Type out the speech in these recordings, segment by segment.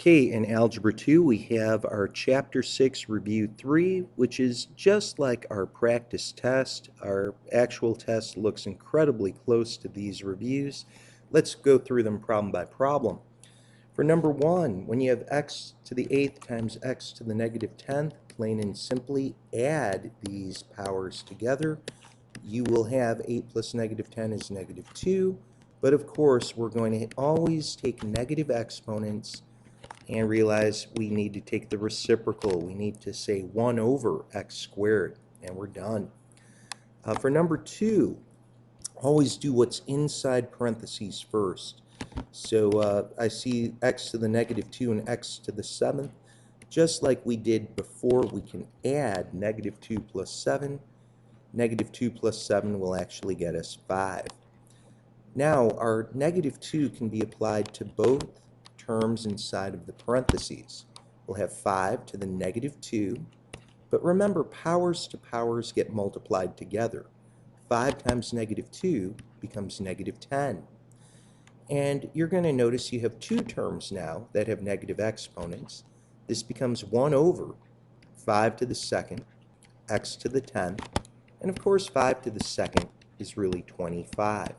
Okay, in Algebra 2 we have our Chapter 6 Review 3, which is just like our practice test. Our actual test looks incredibly close to these reviews. Let's go through them problem by problem. For number 1, when you have x to the 8th times x to the negative 10th, plain and simply add these powers together. You will have 8 plus negative 10 is negative 2, but of course we're going to always take negative exponents and realize we need to take the reciprocal. We need to say 1 over x squared, and we're done. For number 2, always do what's inside parentheses first. So I see x to the negative 2 and x to the 7th. Just like we did before, we can add negative 2 plus 7. Negative 2 plus 7 will actually get us 5. Now, our negative 2 can be applied to both terms inside of the parentheses. We'll have 5 to the negative 2, but remember, powers to powers get multiplied together. 5 times negative 2 becomes negative 10. And you're going to notice you have two terms now that have negative exponents. This becomes 1 over 5 to the 2nd, x to the 10th, and of course 5 to the 2nd is really 25.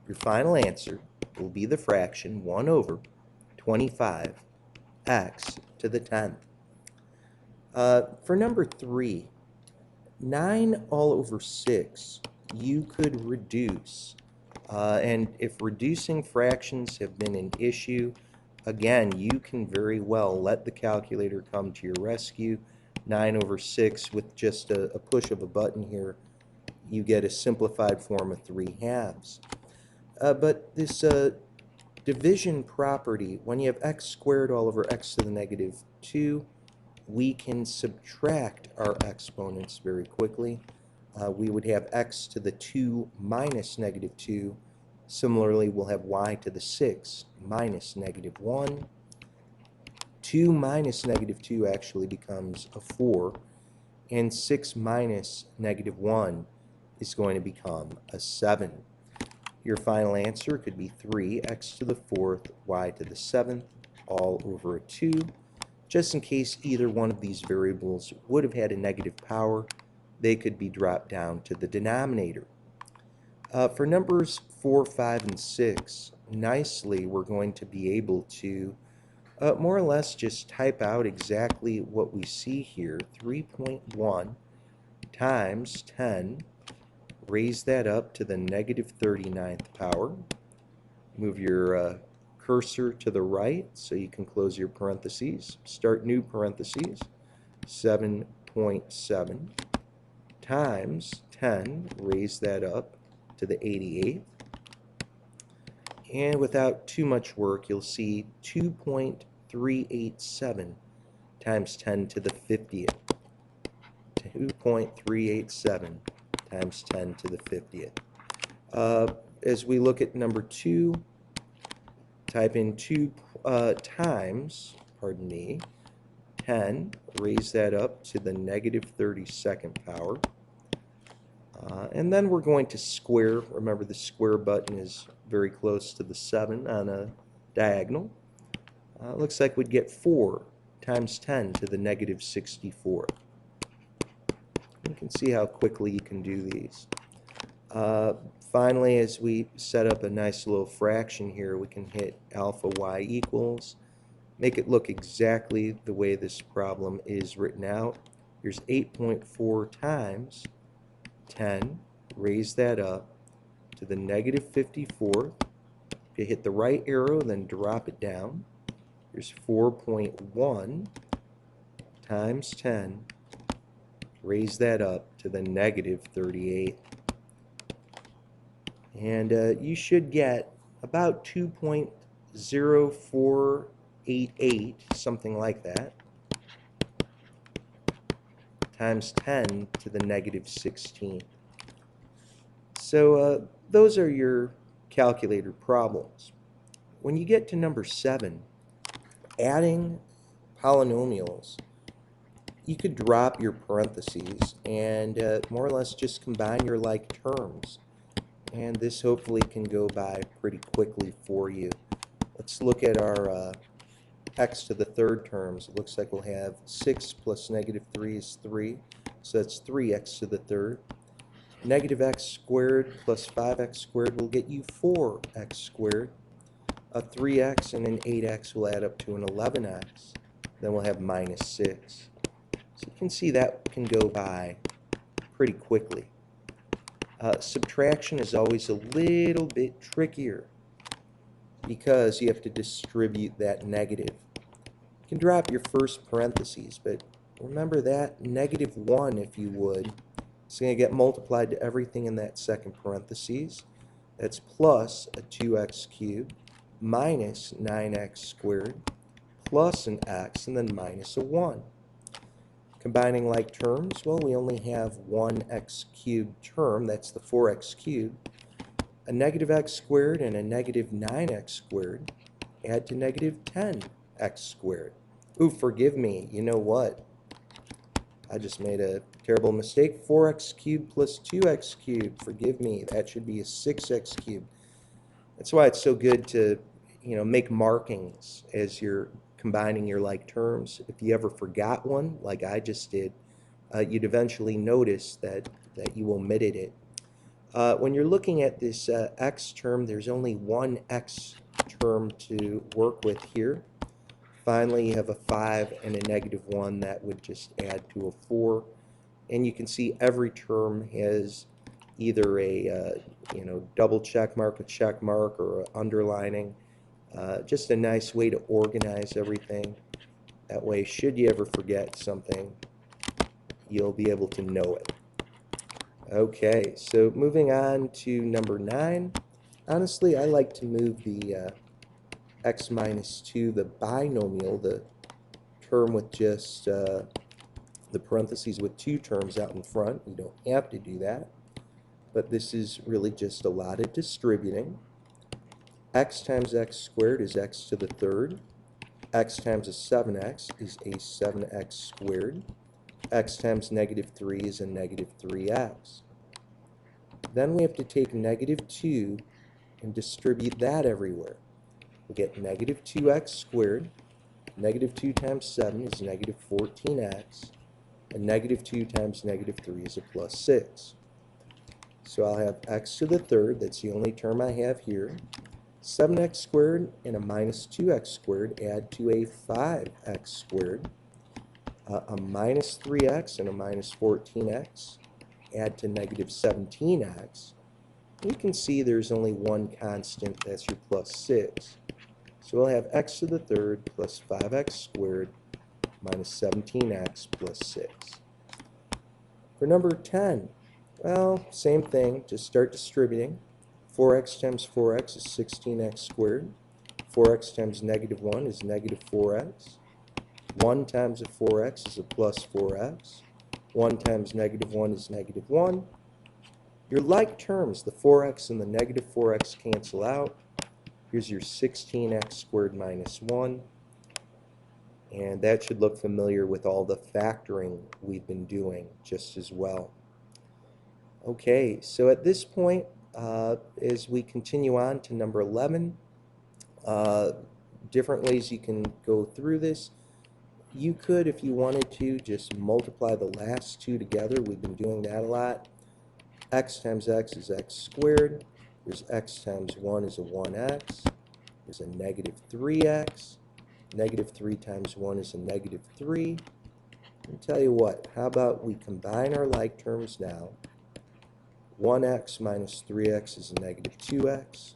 Your final answer will be the fraction 1 over 25 x to the 10th. For number 3, 9 all over 6, you could reduce. And if reducing fractions have been an issue, again, you can very well let the calculator come to your rescue. 9 over 6 with just a push of a button here, you get a simplified form of 3 halves. But this division property, when you have x squared all over x to the negative 2, we can subtract our exponents very quickly. We would have x to the 2 minus negative 2. Similarly, we'll have y to the 6 minus negative 1. 2 minus negative 2 actually becomes a 4, and 6 minus negative 1 is going to become a 7. Your final answer could be 3 x to the 4th, y to the 7th, all over a 2. Just in case either one of these variables would have had a negative power, they could be dropped down to the denominator. For numbers 4, 5, and 6, nicely we're going to be able to more or less just type out exactly what we see here. 3.1 times 10. Raise that up to the negative 39th power. Move your cursor to the right so you can close your parentheses. Start new parentheses. 7.7 times 10. Raise that up to the 88th. And without too much work, you'll see 2.387 times 10 to the 50th. 2.387 times 10 to the 50th. As we look at number 2, type in 2 times, 10, raise that up to the negative 32nd power. And then we're going to square. Remember, the square button is very close to the 7 on a diagonal. Looks like we'd get 4 times 10 to the negative 64. You can see how quickly you can do these. Finally, as we set up a nice little fraction here, we can hit alpha y equals. Make it look exactly the way this problem is written out. Here's 8.4 times 10. Raise that up to the negative 54th. If you hit the right arrow, then drop it down. Here's 4.1 times 10. Raise that up to the negative 38. And you should get about 2.0488, something like that, times 10 to the negative 16. So those are your calculator problems. When you get to number 7, adding polynomials, you could drop your parentheses and more or less just combine your like terms. And this hopefully can go by pretty quickly for you. Let's look at our x to the third terms, it looks like we'll have 6 plus negative 3 is 3. So that's 3x to the third. Negative x squared plus 5x squared will get you 4x squared. A 3x and an 8x will add up to an 11x. Then we'll have minus 6. So you can see that can go by pretty quickly. Subtraction is always a little bit trickier because you have to distribute that negative. You can drop your first parentheses, but remember that negative 1, if you would, is going to get multiplied to everything in that second parentheses. That's plus a 2x cubed minus 9x squared plus an x and then minus a 1. Combining like terms, well, we only have one x cubed term, that's the 4x cubed. A negative x squared and a negative 9x squared add to negative 10x squared. Ooh, forgive me, you know what? I just made a terrible mistake. 4x cubed plus 2x cubed, forgive me, that should be a 6x cubed. That's why it's so good to, make markings as you're combining your like terms. If you ever forgot one, like I just did, you'd eventually notice that you omitted it. When you're looking at this x term, there's only one x term to work with here. Finally, you have a 5 and a negative 1 that would just add to a 4. And you can see every term has either a double check mark, a check mark, or underlining. Just a nice way to organize everything. That way, should you ever forget something, you'll be able to know it. Okay, so moving on to number 9. Honestly, I like to move the x minus 2, the binomial, the term with just the parentheses with 2 terms out in front. You don't have to do that, but this is really just a lot of distributing. X times x squared is x to the third. X times a 7x is a 7x squared. X times negative 3 is a negative 3x. Then we have to take negative 2 and distribute that everywhere. We get negative 2x squared. Negative 2 times 7 is negative 14x. And negative 2 times negative 3 is a plus 6. So I'll have x to the third, that's the only term I have here. 7x squared and a minus 2x squared add to a 5x squared. A minus 3x and a minus 14x add to negative 17x. You can see there's only one constant, that's your plus 6. So we'll have x to the third plus 5x squared minus 17x plus 6. For number 10, well, same thing, just start distributing. 4x times 4x is 16x squared. 4x times negative 1 is negative 4x. 1 times a 4x is a plus 4x. 1 times negative 1 is negative 1. Your like terms, the 4x and the negative 4x cancel out. Here's your 16x squared minus 1. And that should look familiar with all the factoring we've been doing just as well. Okay, so at this point, as we continue on to number 11, different ways you can go through this. You could, if you wanted to, just multiply the last two together. We've been doing that a lot. X times x is x squared. There's x times 1 is a 1x. There's a negative 3x. Negative 3 times 1 is a negative 3. I'll tell you what, how about we combine our like terms now. 1x minus 3x is a negative 2x.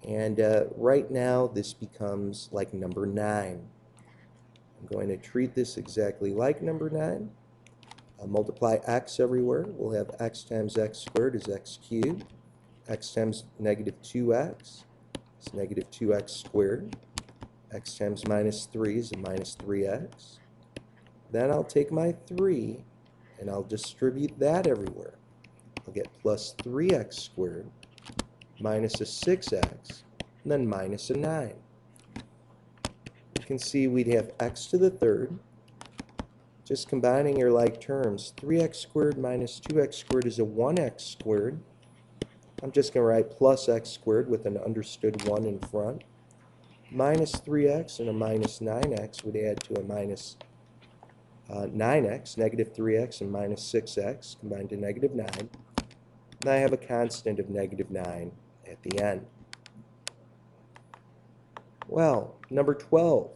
And right now this becomes like number 9. I'm going to treat this exactly like number 9. I'll multiply x everywhere. We'll have x times x squared is x cubed. X times negative 2x is negative 2x squared. X times minus 3 is a minus 3x. Then I'll take my 3 and I'll distribute that everywhere. I'll get plus 3x squared minus a 6x and then minus a 9. You can see we'd have x to the third. Just combining your like terms, 3x squared minus 2x squared is a 1x squared. I'm just going to write plus x squared with an understood 1 in front. minus 3x and a minus 9x would add to a minus 9x, negative 3x and minus 6x combined to negative 9. And I have a constant of negative 9 at the end. Well, number 12.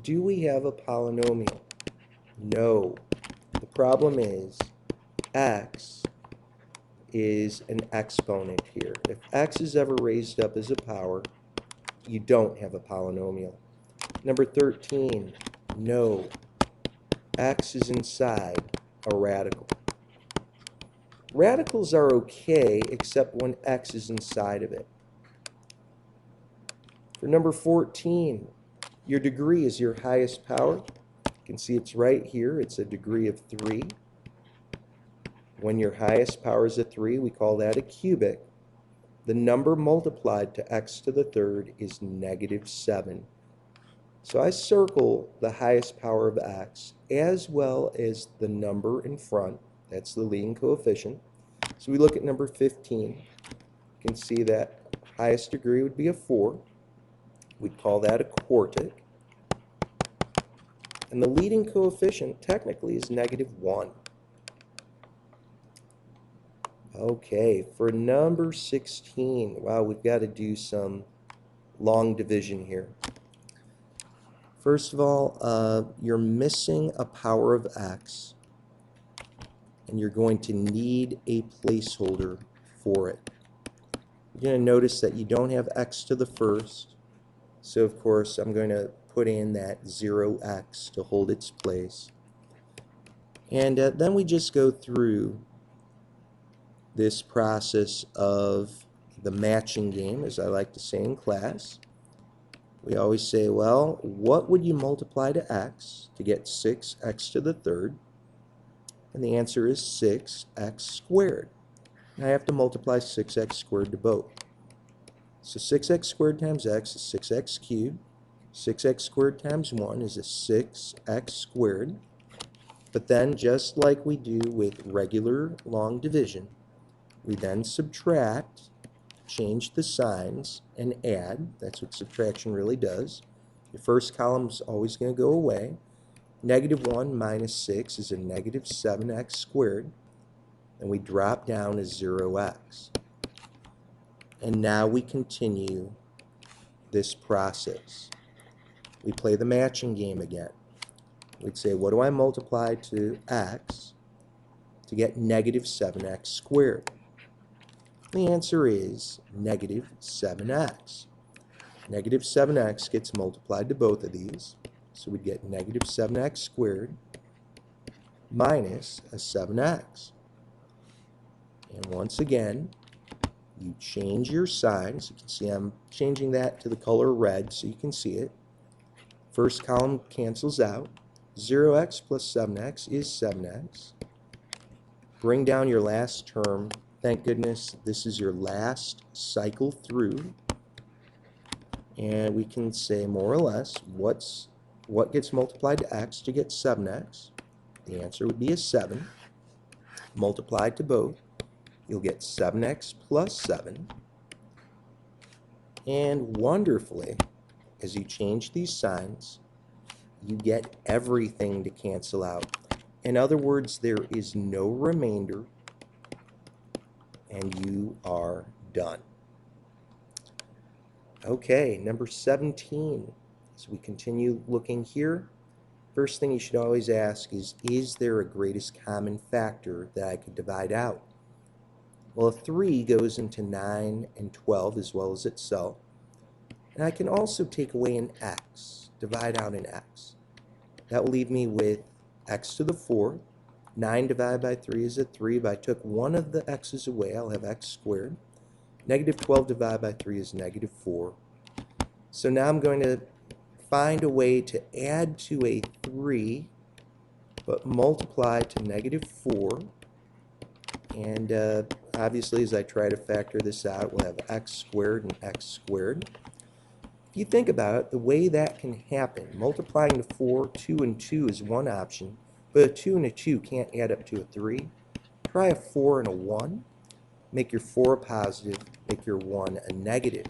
Do we have a polynomial? No. The problem is x is an exponent here. If x is ever raised up as a power, you don't have a polynomial. Number 13. No. X is inside a radical. Radicals are okay except when x is inside of it. For number 14, your degree is your highest power. You can see it's right here. It's a degree of 3. When your highest power is a 3, we call that a cubic. The number multiplied to x to the third is negative 7. So I circle the highest power of x as well as the number in front. That's the leading coefficient. So we look at number 15. You can see that highest degree would be a 4. We'd call that a quartic. And the leading coefficient technically is negative 1. Okay, for number 16, wow, we've got to do some long division here. First of all, you're missing a power of x, and you're going to need a placeholder for it. You're going to notice that you don't have x to the first, so of course I'm going to put in that 0x to hold its place. And then we just go through this process of the matching game, as I like to say in class. We always say, well, what would you multiply to x to get 6x to the third? And the answer is 6x squared. And I have to multiply 6x squared to both. So 6x squared times x is 6x cubed. 6x squared times 1 is a 6x squared. But then, just like we do with regular long division, we then subtract, change the signs, and add. That's what subtraction really does. Your first column is always going to go away. Negative 1 minus 6 is a negative 7x squared. And we drop down to 0x. And now we continue this process. We play the matching game again. We'd say, what do I multiply to x to get negative 7x squared? The answer is negative 7x. Negative 7x gets multiplied to both of these. So we get negative 7x squared minus a 7x. And once again, you change your signs. You can see I'm changing that to the color red so you can see it. First column cancels out. 0x plus 7x is 7x. Bring down your last term. Thank goodness this is your last cycle through. And we can say more or less what gets multiplied to x to get 7x. The answer would be a 7. Multiplied to both, you'll get 7x plus 7. And wonderfully, as you change these signs, you get everything to cancel out. In other words, there is no remainder, and you are done. Okay, number 17. As we continue looking here, first thing you should always ask is there a greatest common factor that I could divide out? Well, a 3 goes into 9 and 12 as well as itself. And I can also take away an x, divide out an x. That will leave me with x to the 4th. 9 divided by 3 is a 3. If I took one of the x's away, I'll have x squared. Negative 12 divided by 3 is negative 4. So now I'm going to find a way to add to a 3, but multiply to negative 4. And obviously, as I try to factor this out, we'll have x squared and x squared. If you think about it, the way that can happen, multiplying to 4, 2 and 2 is one option, but a 2 and a 2 can't add up to a 3. Try a 4 and a 1. Make your 4 a positive, make your 1 a negative.